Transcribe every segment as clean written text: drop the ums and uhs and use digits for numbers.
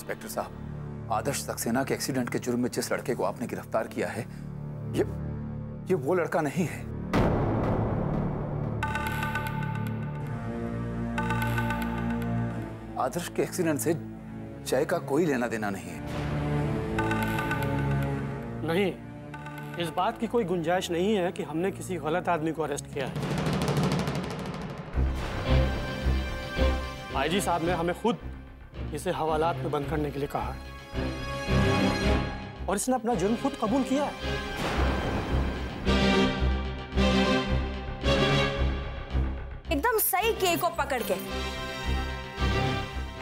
Inspector साहब, आदर्श सक्सेना के accident के जुर्म में जिस लड़के को आपने गिरफ्तार किया है, ये वो लड़का नहीं है। आदर्श के एक्सीडेंट से जय का कोई लेना देना नहीं है। नहीं, इस बात की कोई गुंजाइश नहीं है कि हमने किसी गलत आदमी को अरेस्ट किया है। आईजी साहब ने हमें खुद इसे हवालात में बंद करने के लिए कहा है और इसने अपना जुर्म खुद कबूल किया है। एकदम सही के को पकड़ के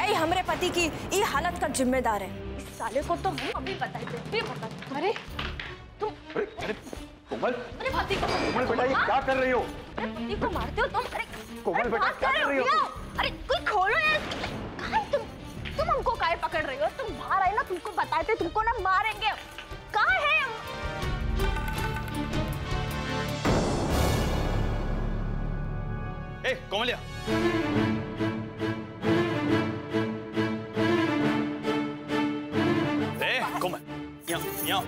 ऐ हमरे पति की ये हालत का जिम्मेदार है। इस साले को तो हम अभी बताएंगे। अरे तुम अरे कोमल, अरे भाती को कोमल बेटा ये क्या कर रही हो? पति को मारते हो तुम? अरे कोमल बेटा क्या कर रही हो? अरे कोई खोलो यार। कहाँ तुम हमको काहे पकड़ रही हो? तुम बाहर आए ना, तुमको बताए थे तुमको ना मारेंगे। कहाँ है हम? ए कोमलिया, कोमल यहाँ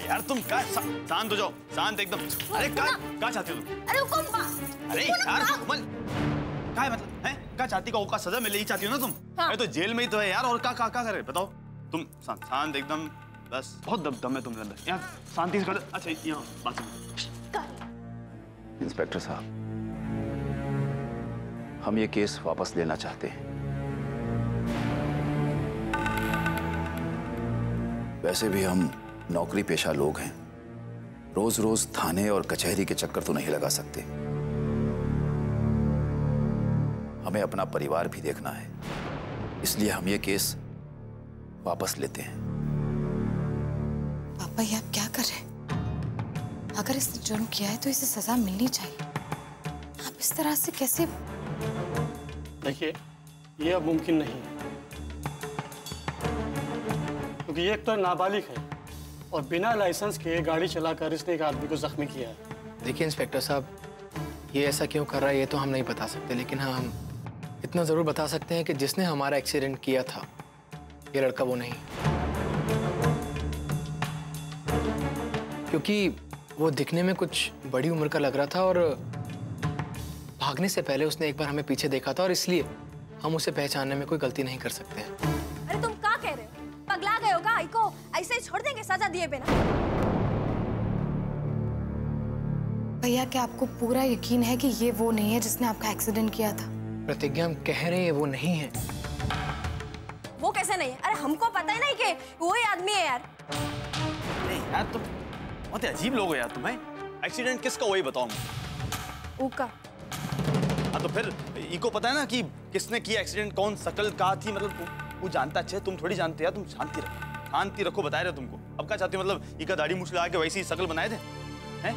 यार, तुम क्या शांत हो जाओ, शांत एकदम। अरे क्या चाहती हो तुम? अरे हुकुम। अरे यार कोमल, क्या मतलब है? क्या चाहती हो? का सजा मिले ही चाहती हो ना तुम? हाँ। अरे तो जेल में ही तो है यार, और क्या करे बताओ। तुम शांत एकदम, बस बहुत दम है तुम अंदर। यहाँ शांति से कर। अच्छा यहाँ बात सुनो। इंस्पेक्टर साहब, हम ये केस वापस लेना चाहते हैं। वैसे भी हम नौकरी पेशा लोग हैं, रोज रोज थाने और कचहरी के चक्कर तो नहीं लगा सकते। हमें अपना परिवार भी देखना है, इसलिए हम ये केस वापस लेते हैं। पापा ये आप क्या कर रहे हैं? अगर इसने जुर्म किया है तो इसे सजा मिलनी चाहिए। आप इस तरह से कैसे? देखिए, ये अब मुमकिन नहीं है, क्योंकि ये एक तो नाबालिग है और बिना लाइसेंस के गाड़ी चलाकर इसने एक आदमी को जख्मी किया है। देखिए इंस्पेक्टर साहब, ये ऐसा क्यों कर रहा है ये तो हम नहीं बता सकते, लेकिन हाँ हम इतना ज़रूर बता सकते हैं कि जिसने हमारा एक्सीडेंट किया था ये लड़का वो नहीं, क्योंकि वो दिखने में कुछ बड़ी उम्र का लग रहा था और भागने से पहले उसने एक बार हमें पीछे देखा था और इसलिए हम उसे पहचानने में कोई गलती नहीं कर सकते हैं। अरे तुम क्या कह रहे हो? पगला गए होगा? इको ऐसे ही छोड़ देंगे सजा दिए बिना? भैया क्या आपको पूरा यकीन है कि ये वो नहीं है जिसने आपका एक्सीडेंट किया था? प्रतिज्ञा, हम कह रहे हैं वो नहीं है। वो कैसे नहीं है? अरे हमको पता ही नहीं कि वही आदमी है यार। नहीं यार, तुम बहुत अजीब लोग हो यार। तुम्हें एक्सीडेंट किसका वही बताओ मुझे। ऊका। हाँ तो फिर इको पता है ना कि किसने किया एक्सीडेंट, कौन शकल कहाँ थी, मतलब वो जानता अच्छे, तुम थोड़ी जानते यार। तुम शांति रखो, बता रहे तुमको। अब क्या चाहते हो? मतलब इका दाढ़ी मूछ लगा के वैसी ही शकल बनाए थे हैं?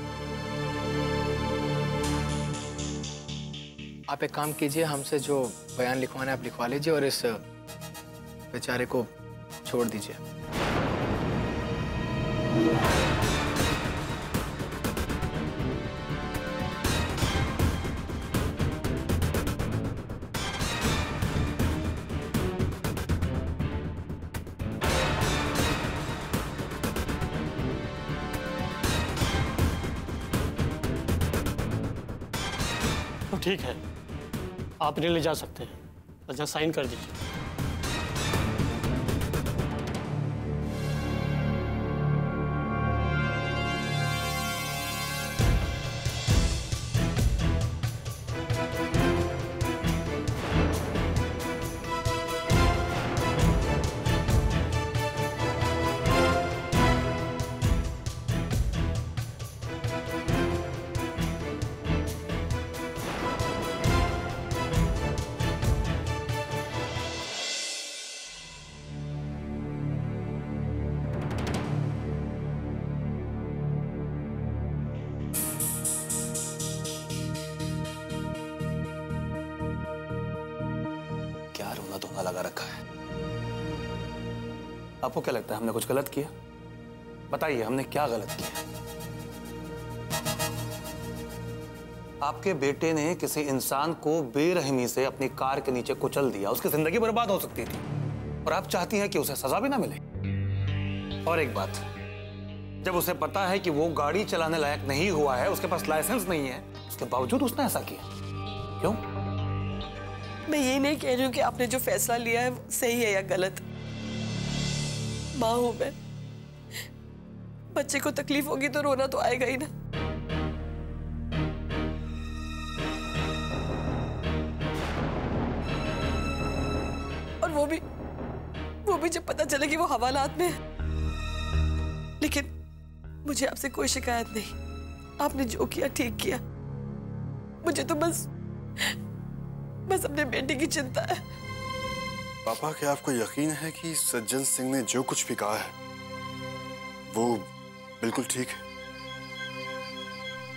आप एक काम कीजिए, हमसे जो बयान लिखवाना है आप लिखवा लीजिए और इस बेचारे को छोड़ दीजिए। तो ठीक है, आप इन्हें ले जा सकते हैं। अच्छा, साइन कर दीजिए। धोखा लगा रखा है। आपको क्या लगता है हमने कुछ गलत किया? बताइए हमने क्या गलत किया? आपके बेटे ने किसी इंसान को बेरहमी से अपनी कार के नीचे कुचल दिया, उसकी जिंदगी बर्बाद हो सकती थी और आप चाहती हैं कि उसे सजा भी ना मिले। और एक बात, जब उसे पता है कि वो गाड़ी चलाने लायक नहीं हुआ है, उसके पास लाइसेंस नहीं है, उसके बावजूद उसने ऐसा किया, क्यों? मैं ये नहीं कह रही हूँ कि आपने जो फैसला लिया है वो सही है या गलत। माँ हूं मैं, बच्चे को तकलीफ होगी तो रोना तो आएगा ही ना। और वो भी जब पता चले कि वो हवालात में है। लेकिन मुझे आपसे कोई शिकायत नहीं, आपने जो किया ठीक किया। मुझे तो बस अपने बेटे की चिंता है। पापा, क्या आपको यकीन है कि सज्जन सिंह ने जो कुछ भी कहा है वो बिल्कुल ठीक है?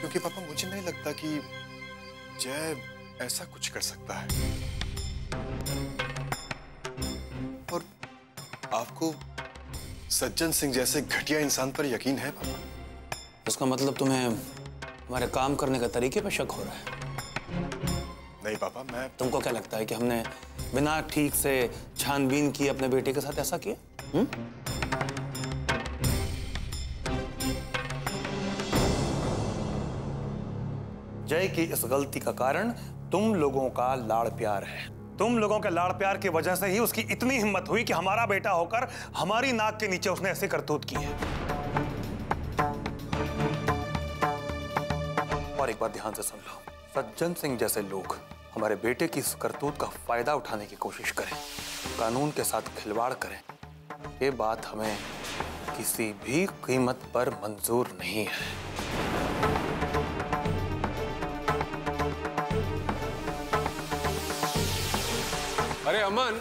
क्योंकि पापा, मुझे नहीं लगता कि जय ऐसा कुछ कर सकता है। और आपको सज्जन सिंह जैसे घटिया इंसान पर यकीन है पापा? इसका मतलब तुम्हें हमारे काम करने का तरीके पे शक हो रहा है? नहीं पापा, मैं... तुमको क्या लगता है कि हमने बिना ठीक से छानबीन किए अपने बेटे के साथ ऐसा किया? जय की इस गलती का कारण तुम लोगों का लाड़ प्यार है। तुम लोगों के लाड़ प्यार की वजह से ही उसकी इतनी हिम्मत हुई कि हमारा बेटा होकर हमारी नाक के नीचे उसने ऐसे करतूत की है। और एक बात ध्यान से सुन लो, सज्जन सिंह जैसे लोग हमारे बेटे की इस करतूत का फायदा उठाने की कोशिश करें, कानून के साथ खिलवाड़ करें, ये बात हमें किसी भी कीमत पर मंजूर नहीं है। अरे अमन,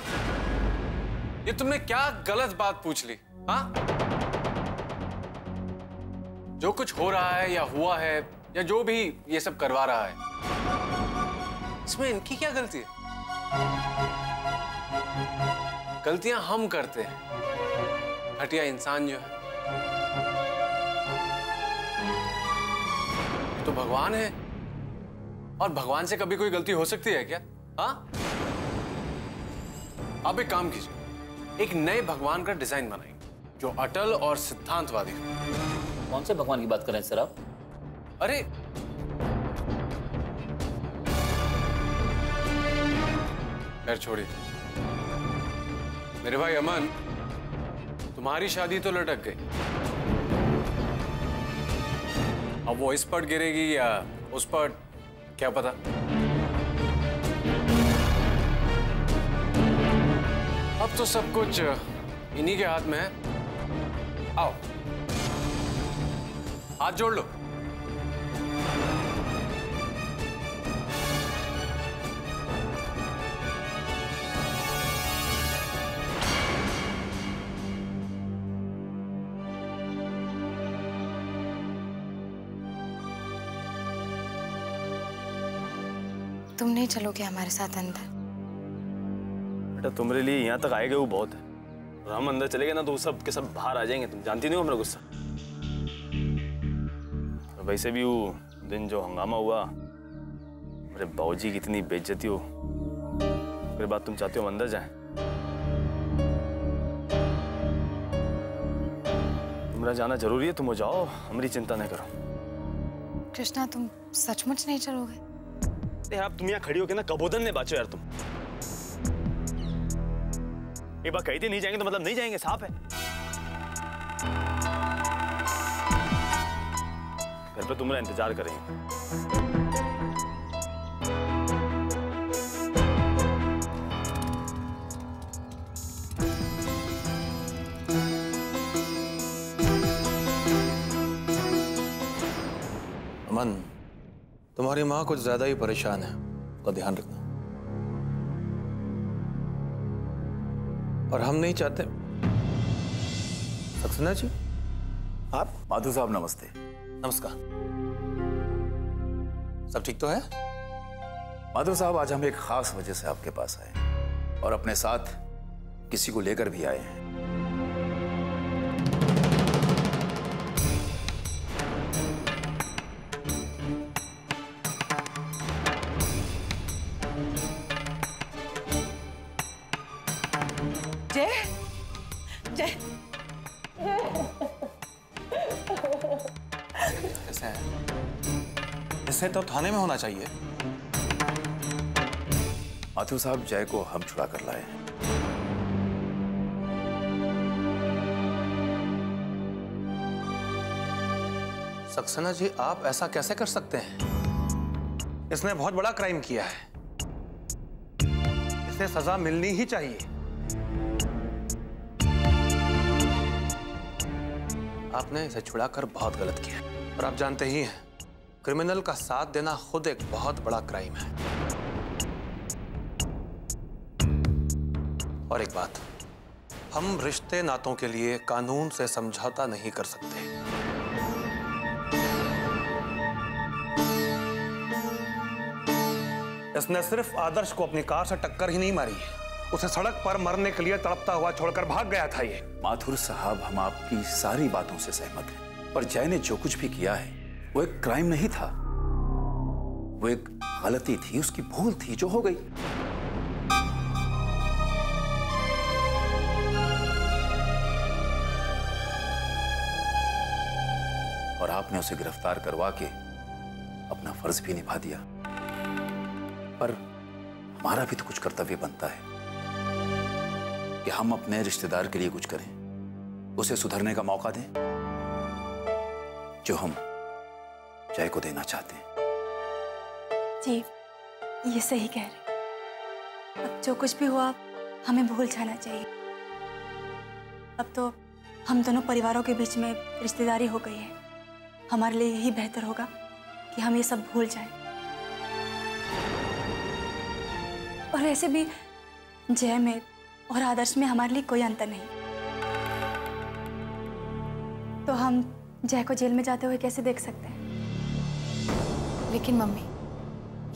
ये तुमने क्या गलत बात पूछ ली? हाँ, जो कुछ हो रहा है या हुआ है या जो भी ये सब करवा रहा है, इसमें इनकी क्या गलती है? गलतियां हम करते हैं, घटिया इंसान जो है। तो भगवान है, और भगवान से कभी कोई गलती हो सकती है क्या? हाँ, आप एक काम कीजिए, एक नए भगवान का डिजाइन बनाएंगे जो अटल और सिद्धांतवादी हो। कौन से भगवान की बात कर रहे हैं सर आप? अरे खैर छोड़िए। मेरे भाई अमन, तुम्हारी शादी तो लटक गई, अब वो इस पर गिरेगी या उस पर, क्या पता। अब तो सब कुछ इन्हीं के हाथ में है। आओ, हाथ जोड़ लो। तुम नहीं चलोगे हमारे साथ अंदर? बेटा, तुम्हारे लिए यहाँ तक आएगा वो बहुत है, और हम अंदर चले गए ना तो वो सब के सब बाहर आ जाएंगे। तुम जानती नहीं हो मेरा गुस्सा। और वैसे भी वो दिन जो हंगामा हुआ, मेरे बाबूजी की इतनी बेइज्जती हो, फिर बात तुम चाहते हो हम अंदर जाएं? तुम्हारा जाना जरूरी है, तुम हो जाओ, हमारी चिंता नहीं करो। कृष्णा, तुम सचमुच नहीं चलोगे? यार तुम यहाँ खड़ी हो के ना कबोदन ने बाचो यार। तुम एक बार कही थी नहीं जाएंगे तो मतलब नहीं जाएंगे, साफ है। घर पे तुम्हारा इंतजार करेंगे। अमन, तुम्हारी माँ कुछ ज्यादा ही परेशान है, उसका ध्यान रखना। और हम नहीं चाहते। सक्सेना जी, आप? माधु साहब नमस्ते। नमस्कार। सब ठीक तो है? माधव साहब, आज हम एक खास वजह से आपके पास आए और अपने साथ किसी को लेकर भी आए हैं। जय जय कैसे है? इससे तो थाने में होना चाहिए। माथुर साहब, जय को हम छुड़ा कर लाए हैं। सक्सेना जी, आप ऐसा कैसे कर सकते हैं? इसने बहुत बड़ा क्राइम किया है, इसे सजा मिलनी ही चाहिए। आपने इसे छुड़ाकर बहुत गलत किया, और आप जानते ही हैं क्रिमिनल का साथ देना खुद एक बहुत बड़ा क्राइम है। और एक बात, हम रिश्ते नातों के लिए कानून से समझौता नहीं कर सकते। इसने सिर्फ आदर्श को अपनी कार से टक्कर ही नहीं मारी, उसे सड़क पर मरने के लिए तड़पता हुआ छोड़कर भाग गया था ये। माथुर साहब, हम आपकी सारी बातों से सहमत हैं, पर जय ने जो कुछ भी किया है वो एक क्राइम नहीं था, वो एक गलती थी, उसकी भूल थी जो हो गई। और आपने उसे गिरफ्तार करवा के अपना फर्ज भी निभा दिया, पर हमारा भी तो कुछ कर्तव्य बनता है कि हम अपने रिश्तेदार के लिए कुछ करें, उसे सुधरने का मौका दें, जो हम जय को देना चाहते हैं। जी, ये सही कह रहे। अब जो कुछ भी हुआ हमें भूल जाना चाहिए। अब तो हम दोनों परिवारों के बीच में रिश्तेदारी हो गई है। हमारे लिए यही बेहतर होगा कि हम ये सब भूल जाएं। और वैसे भी जय में और आदर्श में हमारे लिए कोई अंतर नहीं, तो हम जय को जेल में जाते हुए कैसे देख सकते हैं? लेकिन मम्मी,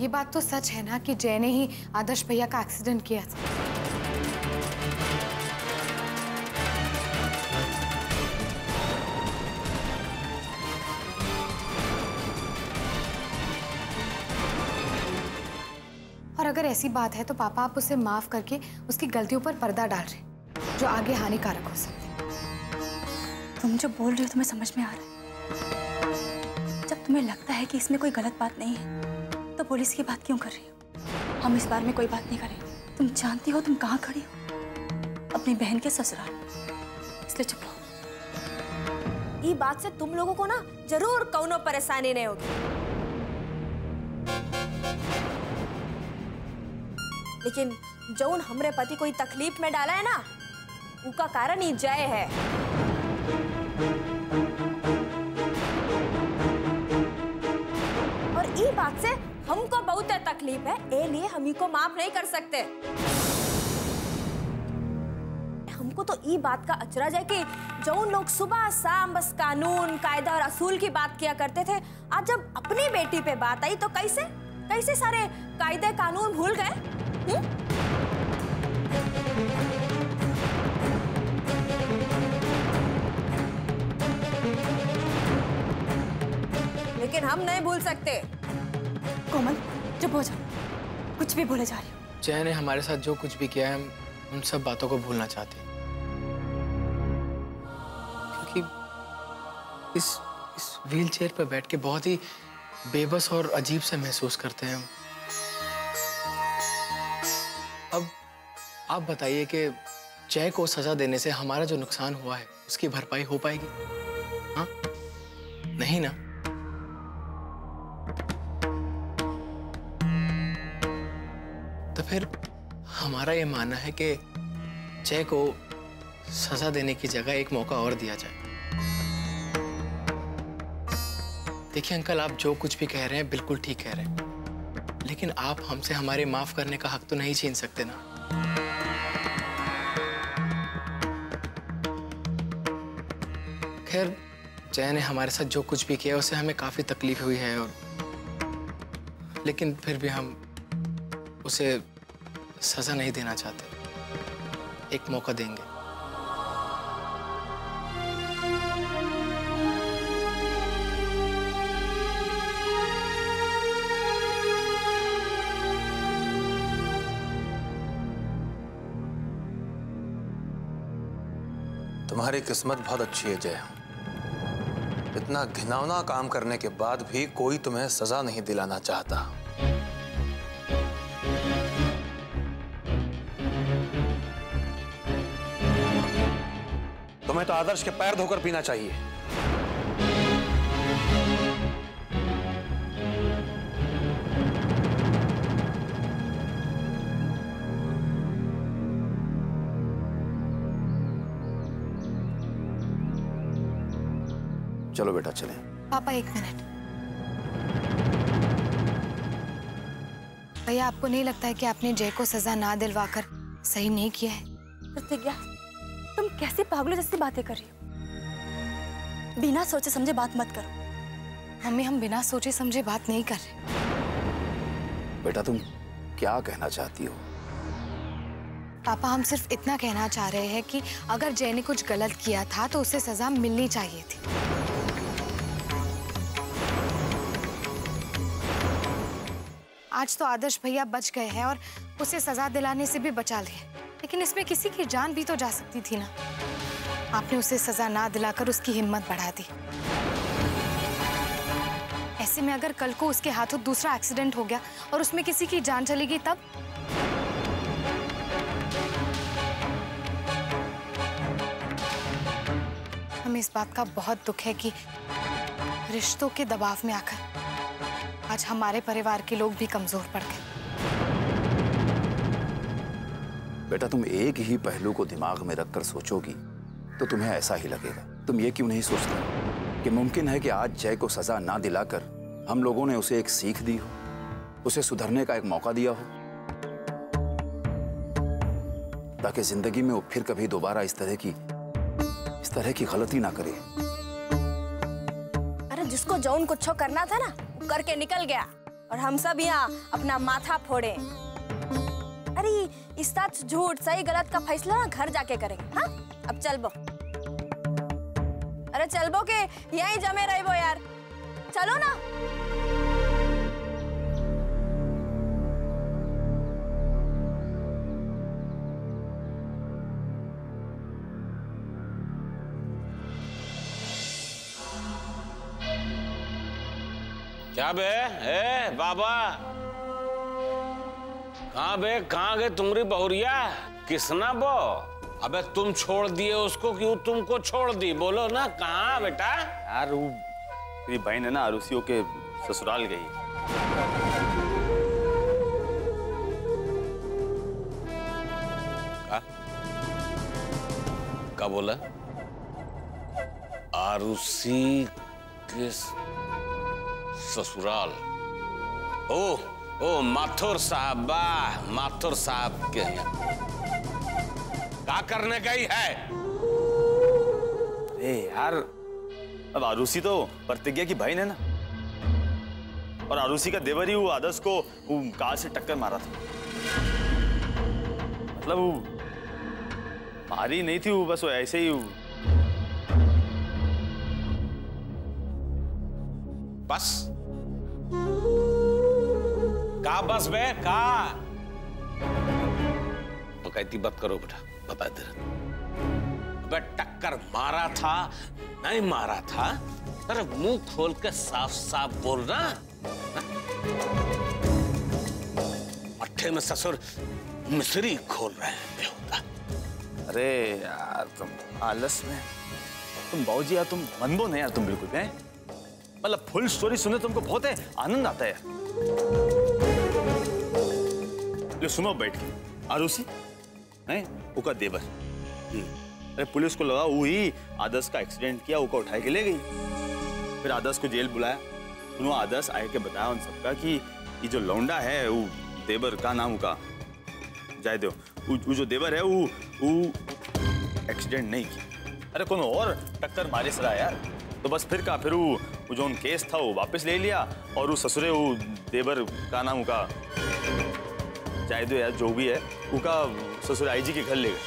ये बात तो सच है ना कि जय ने ही आदर्श भैया का एक्सीडेंट किया था। और अगर ऐसी बात है तो पापा आप उसे माफ करके उसकी गलतियों पर पर्दा डाल रहे, जो आगे हानिकारक हो सकते हैं। तुम जो बोल रही हो तुम्हें समझ में आ रहा है। जब तुम्हें लगता है कि इसमें कोई गलत बात नहीं है तो पुलिस की बात क्यों कर रही हो? हम इस बार में कोई बात नहीं करेंगे। तुम जानती हो तुम कहाँ खड़ी हो, अपनी बहन के ससुराल, इसलिए चुप रहो। ये बात से तुम लोगों को ना जरूर कौनो परेशानी नहीं होगी, लेकिन जौन हमरे पति कोई तकलीफ में डाला है ना, उसका कारण ही जय है। और ये बात से हमको बहुत तकलीफ है, ए लिए हम को माफ नहीं कर सकते। हमको तो ये बात का अचरज है कि जौन लोग सुबह शाम बस कानून कायदा और असूल की बात किया करते थे, आज जब अपनी बेटी पे बात आई तो कैसे कैसे सारे कायदे कानून भूल गए। लेकिन हम नहीं भूल सकते। कोमल, चुप हो जाओ, कुछ भी भूले जा रही हो। जय ने हमारे साथ जो कुछ भी किया है, हम उन सब बातों को भूलना चाहते हैं, क्योंकि इस व्हील चेयर पर बैठ के बहुत ही बेबस और अजीब से महसूस करते हैं हम। अब आप बताइए कि जय को सजा देने से हमारा जो नुकसान हुआ है उसकी भरपाई हो पाएगी? हाँ, नहीं ना। तो फिर हमारा ये मानना है कि जय को सजा देने की जगह एक मौका और दिया जाए। देखिए अंकल, आप जो कुछ भी कह रहे हैं बिल्कुल ठीक कह रहे हैं, लेकिन आप हमसे हमारे माफ करने का हक तो नहीं छीन सकते ना। खैर, जय ने हमारे साथ जो कुछ भी किया उससे हमें काफी तकलीफ हुई है, और लेकिन फिर भी हम उसे सजा नहीं देना चाहते, एक मौका देंगे। तुम्हारी किस्मत बहुत अच्छी है जय। इतना घिनौना काम करने के बाद भी कोई तुम्हें सजा नहीं दिलाना चाहता। तुम्हें तो आदर्श के पैर धोकर पीना चाहिए। चलो बेटा चलें। पापा एक मिनट। भैया आपको नहीं लगता है कि आपने जय को सजा ना दिलवाकर सही नहीं किया है? प्रतिज्ञा, तुम कैसे पागलों जैसी बातें कर रही हो? बिना सोचे समझे बात मत करो। मम्मी हम बिना सोचे समझे बात नहीं कर रहे। बेटा तुम क्या कहना चाहती हो? पापा हम सिर्फ इतना कहना चाह रहे हैं कि अगर जय ने कुछ गलत किया था तो उसे सजा मिलनी चाहिए थी। आज तो आदर्श भैया बच गए हैं और उसे सजा दिलाने से भी बचा लिए, लेकिन इसमें किसी की जान भी तो जा सकती थी ना। आपने उसे सजा ना दिलाकर उसकी हिम्मत बढ़ा दी। ऐसे में अगर कल को उसके हाथों दूसरा एक्सीडेंट हो गया और उसमें किसी की जान चली गई तब? हमें इस बात का बहुत दुख है कि रिश्तों के दबाव में आकर आज हमारे परिवार के लोग भी कमजोर पड़ गए। बेटा तुम एक ही पहलू को दिमाग में रखकर सोचोगी तो तुम्हें ऐसा ही लगेगा। तुम ये क्यों नहीं सोचती कि मुमकिन है कि आज जय को सजा ना दिलाकर हम लोगों ने उसे एक सीख दी हो, उसे सुधरने का एक मौका दिया हो, ताकि जिंदगी में वो फिर कभी दोबारा इस तरह की गलती ना करे। अरे जिसको जौन कुछ करना था ना करके निकल गया और हम सब यहाँ अपना माथा फोड़े। अरे इस साथ झूठ सही गलत का फैसला ना घर जाके करेंगे। हाँ अब चल बो। अरे चल बो के यहीं जमे रहे वो यार, चलो ना। क्या बे? ए बाबा कहाँ बे? कहाँ गए तुम्हारी बहुरिया? किसना बो? अबे तुम छोड़ दिए उसको, क्यों तुमको छोड़ दी? बोलो ना कहाँ बेटा? यार वो मेरी बहन है ना अरुसियों के ससुराल गई। क्या बोला? आरुषि के ससुराल? ओ माथुर साहब, वाह माथुर साहब के क्या करने गई है? अरे यार अब आरुषि तो प्रतिज्ञा की बहन है ना, और आरुषि का देवर ही वो आदर्श को वो कार से टक्कर मारा था। मतलब वो मारी नहीं थी, वो बस वो ऐसे ही बस का बस बे का तो कहती बात करो बेटा, बता दे बे टक्कर मारा था नहीं मारा था? अरे मुंह खोल के साफ साफ बोलना। मट्ठे में ससुर मिस्री खोल रहे हैं बेहुदा। अरे यार तुम आलस में, तुम बाबूजी यार तुम मनबो नहीं यार, तुम बिल्कुल हैं। मतलब फुल स्टोरी सुने तुमको बहुत है आनंद आता है यार। ले सुनो बैठ के, आरुषि है उका देवर। अरे पुलिस को लगा वही आदर्श का एक्सीडेंट किया, उका उठा के ले गई। फिर आदर्श को जेल बुलाया। उन्होंने आदर्श आए के बताया उन सबका कि ये जो लौंडा है वो देवर का नाम का जाए दो, वो जो देवर है वो एक्सीडेंट नहीं किया। अरे कौन और टक्कर मारे सरा यार। तो बस फिर का फिर वो जो केस था वो वापस ले लिया, और वो ससुरे वो देवर का नाम का जाए दो यार जो भी है उनका ससुर आईजी के घर ले गए।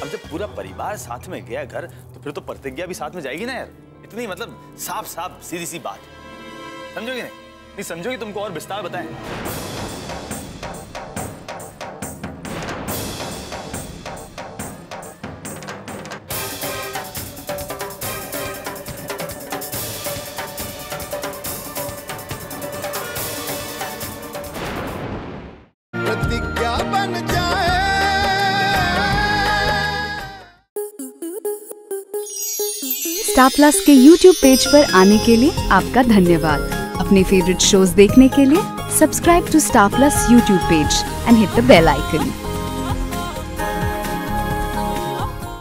अब जब पूरा परिवार साथ में गया घर तो फिर तो प्रतिज्ञा भी साथ में जाएगी ना यार। इतनी मतलब साफ साफ सीधी सी बात, समझोगे नहीं समझोगे? तुमको और विस्तार बताएं। बन जाए। स्टार प्लस के YouTube पेज पर आने के लिए आपका धन्यवाद। अपने फेवरेट शोज देखने के लिए subscribe to Star Plus YouTube page and hit the bell icon.